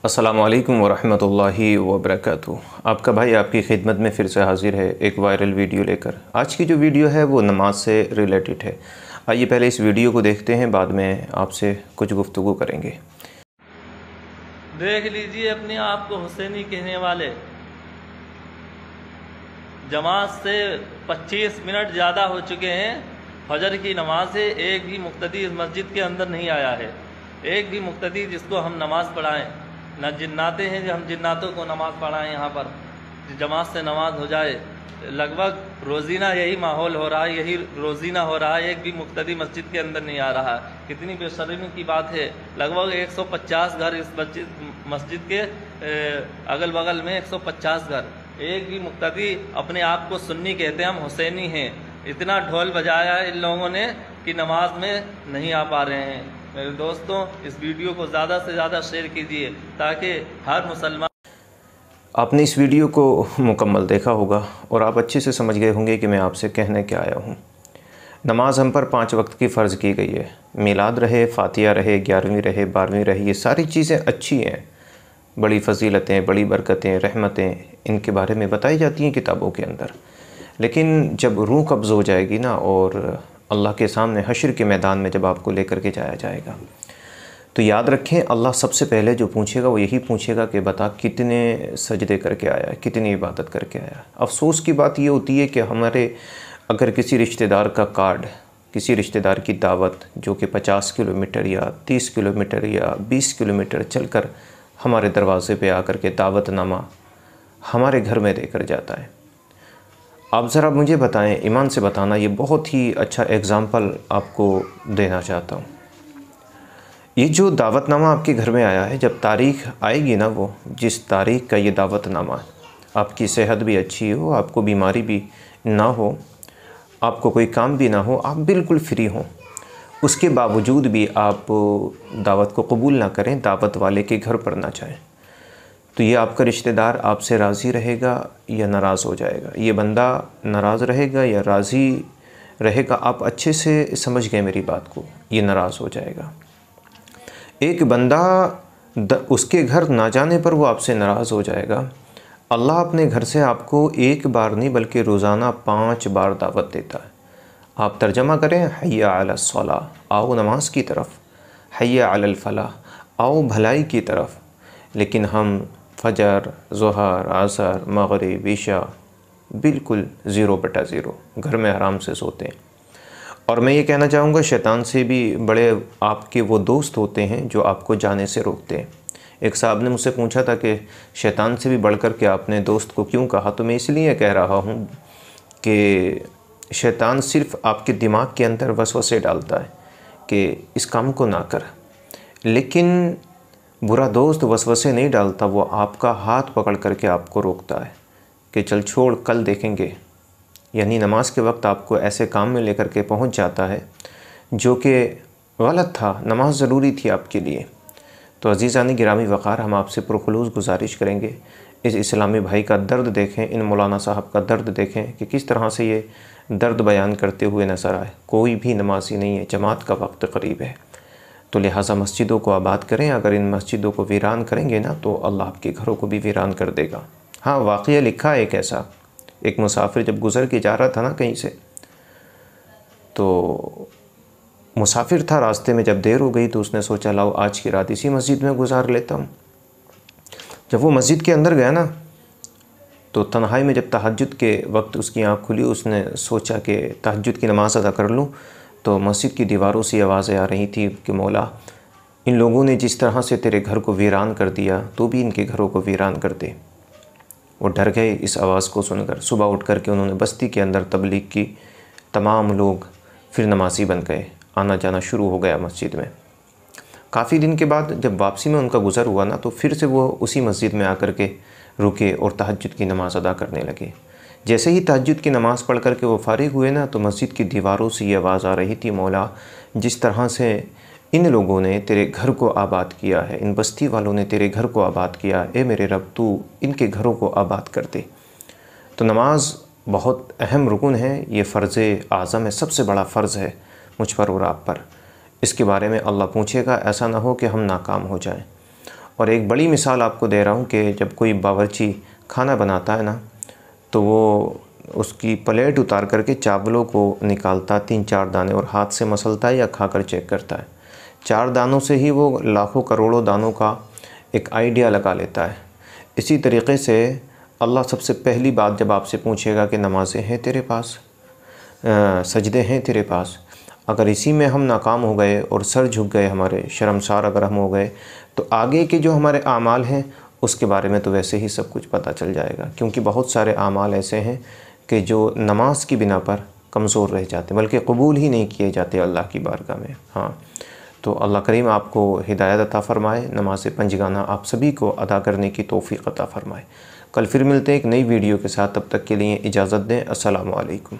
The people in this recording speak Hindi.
अस्सलामु अलैकुम वरहमतुल्लाहि वबरकातुहू। आपका भाई आपकी खिदमत में फिर से हाज़िर है एक वायरल वीडियो लेकर। आज की जो वीडियो है वो नमाज से रिलेटेड है। आइए पहले इस वीडियो को देखते हैं, बाद में आपसे कुछ गुफ्तगू करेंगे। देख लीजिए अपने आप को हुसैनी कहने वाले, जमात से 25 मिनट ज़्यादा हो चुके हैं। फजर की नमाज से एक भी मुक्तदी इस मस्जिद के अंदर नहीं आया है। एक भी मुक्तदी जिसको हम नमाज़ पढ़ाएं, न जिन्नाते हैं जो हम जिन्नातों को नमाज़ पढ़ाएं यहाँ पर जमात से नमाज हो जाए। लगभग रोज़ीना यही माहौल हो रहा है, यही रोज़ीना हो रहा है। एक भी मुक्तदी मस्जिद के अंदर नहीं आ रहा। कितनी बेशर्मी की बात है। लगभग 150 घर इस मस्जिद के अगल बगल में 150 घर, एक भी मुक्तदी अपने आप को सुन्नी कहते हैं, हम हुसैनी हैं। इतना ढोल बजाया है इन लोगों ने कि नमाज में नहीं आ पा रहे हैं। मेरे दोस्तों, इस वीडियो को ज़्यादा से ज़्यादा शेयर कीजिए ताकि हर मुसलमान। आपने इस वीडियो को मुकम्मल देखा होगा और आप अच्छे से समझ गए होंगे कि मैं आपसे कहने क्या आया हूँ। नमाज हम पर 5 वक्त की फ़र्ज़ की गई है। मिलाद रहे, फ़ातिहा रहे, 11वीं रहे, 12वीं रहे, ये सारी चीज़ें अच्छी हैं। बड़ी फ़जीलतें, बड़ी बरकतें, रहमतें इनके बारे में बताई जाती हैं किताबों के अंदर। लेकिन जब रूह कब्ज़ हो जाएगी ना और अल्लाह के सामने हश्र के मैदान में जब आपको लेकर के जाया जाएगा, तो याद रखें अल्लाह सबसे पहले जो पूछेगा वो यही पूछेगा कि बता कितने सजदे करके आया, कितनी इबादत करके आया। अफसोस की बात ये होती है कि हमारे अगर किसी रिश्तेदार का कार्ड, किसी रिश्तेदार की दावत जो कि 50 किलोमीटर या 30 किलोमीटर या 20 किलोमीटर चलकर हमारे दरवाज़े पे आकर के दावतनामा हमारे घर में देकर जाता है। आप ज़रा मुझे बताएं, ईमान से बताना, ये बहुत ही अच्छा एग्ज़ाम्पल आपको देना चाहता हूँ। ये जो दावतनामा आपके घर में आया है, जब तारीख़ आएगी ना, वो जिस तारीख़ का ये दावतनामा, आपकी सेहत भी अच्छी हो, आपको बीमारी भी ना हो, आपको कोई काम भी ना हो, आप बिल्कुल फ्री हों, उसके बावजूद भी आप दावत को कबूल ना करें, दावत वाले के घर पर ना जाएं, तो ये आपका रिश्तेदार आपसे राज़ी रहेगा या नाराज़ हो जाएगा। ये बंदा नाराज़ रहेगा या राज़ी रहेगा, आप अच्छे से समझ गए मेरी बात को। ये नाराज़ हो जाएगा। एक बंदा उसके घर ना जाने पर वो आपसे नाराज़ हो जाएगा। अल्लाह अपने घर से आपको एक बार नहीं बल्कि रोज़ाना 5 बार दावत देता है। आप तर्जमा करें, हय्या अलस सलाह, आओ नमाज की तरफ, हय्या अलल फलाह, आओ भलाई की तरफ। लेकिन हम फजर, ज़ोहर, असर, मगरिब, इशा बिल्कुल 0/0 घर में आराम से सोते हैं। और मैं ये कहना चाहूँगा, शैतान से भी बड़े आपके वो दोस्त होते हैं जो आपको जाने से रोकते हैं। एक साहब ने मुझसे पूछा था कि शैतान से भी बढ़कर के आपने दोस्त को क्यों कहा, तो मैं इसलिए कह रहा हूँ कि शैतान सिर्फ़ आपके दिमाग के अंदर वसवसे डालता है कि इस काम को ना कर, लेकिन बुरा दोस्त वसवसे नहीं डालता, वो आपका हाथ पकड़ करके आपको रोकता है कि चल छोड़, कल देखेंगे। यानी नमाज के वक्त आपको ऐसे काम में लेकर के पहुंच जाता है जो कि गलत था। नमाज ज़रूरी थी आपके लिए। तो अज़ीज़ानी गिरामी वक़ार, हम आपसे पुरखुलूस गुजारिश करेंगे, इस इस्लामी भाई का दर्द देखें, इन मौलाना साहब का दर्द देखें कि किस तरह से ये दर्द बयान करते हुए नज़र आए। कोई भी नमाजी नहीं है, जमात का वक्त करीब है, तो लिहाजा मस्जिदों को आबाद करें। अगर इन मस्जिदों को वीरान करेंगे ना तो अल्लाह आपके घरों को भी वीरान कर देगा। हाँ, वाक़या लिखा है एक ऐसा, एक मुसाफिर जब गुज़र के जा रहा था ना कहीं से, तो मुसाफिर था, रास्ते में जब देर हो गई तो उसने सोचा लाओ आज की रात इसी मस्जिद में गुजार लेता हूँ। जब वो मस्जिद के अंदर गया ना तो तन्हाई में जब तहज्जुद के वक्त उसकी आँख खुली, उसने सोचा कि तहज्जुद की नमाज़ अदा कर लूँ। तो मस्जिद की दीवारों से आवाज़ें आ रही थी कि मौला, इन लोगों ने जिस तरह से तेरे घर को वीरान कर दिया, तो भी इनके घरों को वीरान कर दे। वो डर गए इस आवाज़ को सुनकर। सुबह उठ कर के उन्होंने बस्ती के अंदर तबलीग की। तमाम लोग फिर नमाज़ी बन गए, आना जाना शुरू हो गया मस्जिद में। काफ़ी दिन के बाद जब वापसी में उनका गुज़र हुआ ना, तो फिर से वो उसी मस्जिद में आकर के रुके और तहज्जुद की नमाज़ अदा करने लगे। जैसे ही तहज्जुद की नमाज़ पढ़ कर के वो फ़ारिग हुए ना, तो मस्जिद की दीवारों से ये आवाज़ आ रही थी, मौला जिस तरह से इन लोगों ने तेरे घर को आबाद किया है, इन बस्ती वालों ने तेरे घर को आबाद किया, ए मेरे रब तू इनके घरों को आबाद कर दे। तो नमाज बहुत अहम रुकन है, ये फ़र्ज़ आज़म है, सबसे बड़ा फ़र्ज़ है मुझ पर और आप पर। इसके बारे में अल्लाह पूछेगा, ऐसा ना हो कि हम नाकाम हो जाएं। और एक बड़ी मिसाल आपको दे रहा हूँ कि जब कोई बावर्ची खाना बनाता है ना, तो वो उसकी प्लेट उतार करके चावलों को निकालता 3-4 दाने और हाथ से मसलता है या खाकर चेक करता है। 4 दानों से ही वो लाखों करोड़ों दानों का एक आइडिया लगा लेता है। इसी तरीक़े से अल्लाह सबसे पहली बात जब आपसे पूछेगा कि नमाज़ें हैं तेरे पास, सजदे हैं तेरे पास, अगर इसी में हम नाकाम हो गए और सर झुक गए, हमारे शर्मसार अगर हम हो गए, तो आगे के जो हमारे आमाल हैं उसके बारे में तो वैसे ही सब कुछ पता चल जाएगा। क्योंकि बहुत सारे आमाल ऐसे हैं कि जो नमाज की बिना पर कमज़ोर रह जाते, बल्कि कबूल ही नहीं किए जाते अल्लाह की बारगाह में। हाँ, तो अल्लाह करीम आपको हिदायत अता फ़रमाए, नमाज़ पंजगाना आप सभी को अदा करने की तौफ़ीक़ अता फ़रमाए। कल फिर मिलते हैं एक नई वीडियो के साथ, तब तक के लिए इजाज़त दें। अस्सलामु अलैकुम।